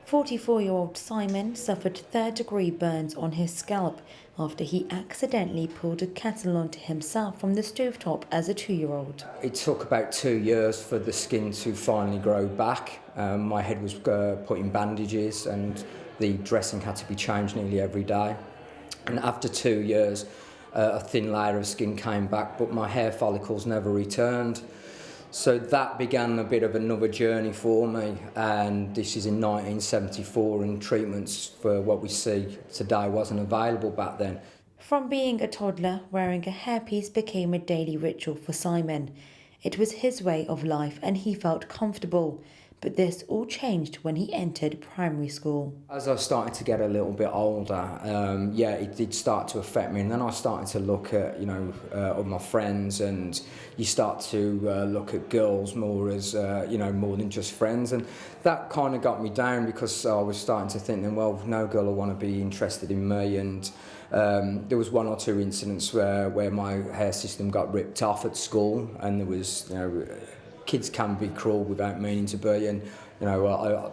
44-year-old Simon suffered third-degree burns on his scalp after he accidentally pulled a kettle onto himself from the stovetop as a 2-year-old. It took about 2 years for the skin to finally grow back. My head was put in bandages and the dressing had to be changed nearly every day. And after 2 years, a thin layer of skin came back, but my hair follicles never returned. So that began a bit of another journey for me, and this is in 1974, and treatments for what we see today wasn't available back then. From being a toddler, wearing a hairpiece became a daily ritual for Simon. It was his way of life and he felt comfortable. But this all changed when he entered primary school. As I started to get a little bit older, it did start to affect me. And then I started to look at, of my friends, and you start to look at girls more as, more than just friends. And that kind of got me down because I was starting to think, well, no girl will want to be interested in me. And there was one or two incidents where my hair system got ripped off at school, and there was, kids can be cruel without meaning to be, and a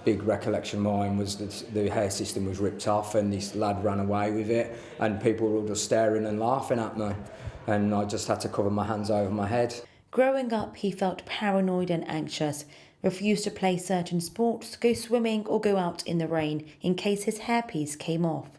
big recollection of mine was that the hair system was ripped off and this lad ran away with it, and people were all just staring and laughing at me, and I just had to cover my hands over my head. Growing up, he felt paranoid and anxious, refused to play certain sports, go swimming or go out in the rain in case his hairpiece came off.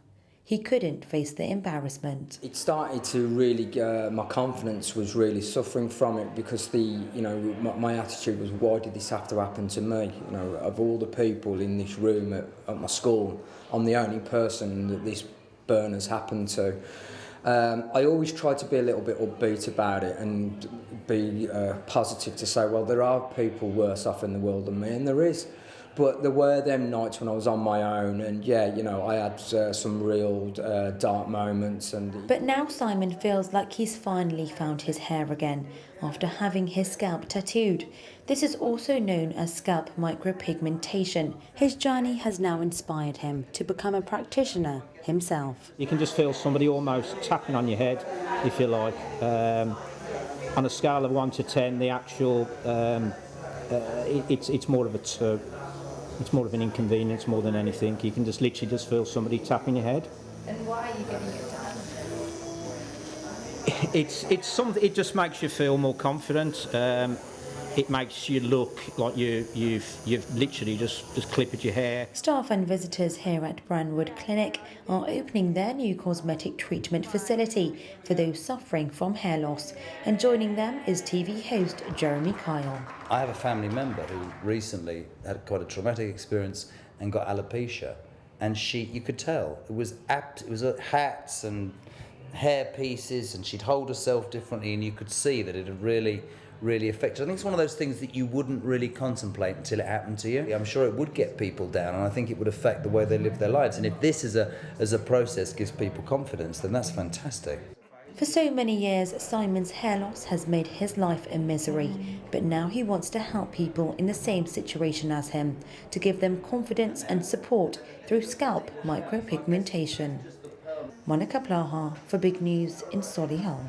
He couldn't face the embarrassment. It started to really, my confidence was really suffering from it because my attitude was, why did this have to happen to me? Of all the people in this room at my school, I'm the only person that this burn has happened to. I always try to be a little bit upbeat about it and be positive to say, well, there are people worse off in the world than me, and there is. But there were them nights when I was on my own, and I had some real dark moments. But now Simon feels like he's finally found his hair again after having his scalp tattooed. This is also known as scalp micropigmentation. His journey has now inspired him to become a practitioner himself. You can just feel somebody almost tapping on your head, if you like. On a scale of 1 to 10, the actual, it's more of a 2. It's more of an inconvenience more than anything. You can just literally feel somebody tapping your head. And why are you getting it done? It's something. It just makes you feel more confident. It makes you look like you've literally just clipped your hair. Staff and visitors here at Brandwood Clinic are opening their new cosmetic treatment facility for those suffering from hair loss. And joining them is TV host Jeremy Kyle. I have a family member who recently had quite a traumatic experience and got alopecia, and you could tell it was hats and hair pieces, and she'd hold herself differently, and you could see that it had really affected. I think it's one of those things that you wouldn't really contemplate until it happened to you. I'm sure it would get people down, and I think it would affect the way they live their lives. And if this as a process gives people confidence, then that's fantastic. For so many years, Simon's hair loss has made his life a misery, but now he wants to help people in the same situation as him, to give them confidence and support through scalp micropigmentation. Monica Plaha for Big News in Solihull.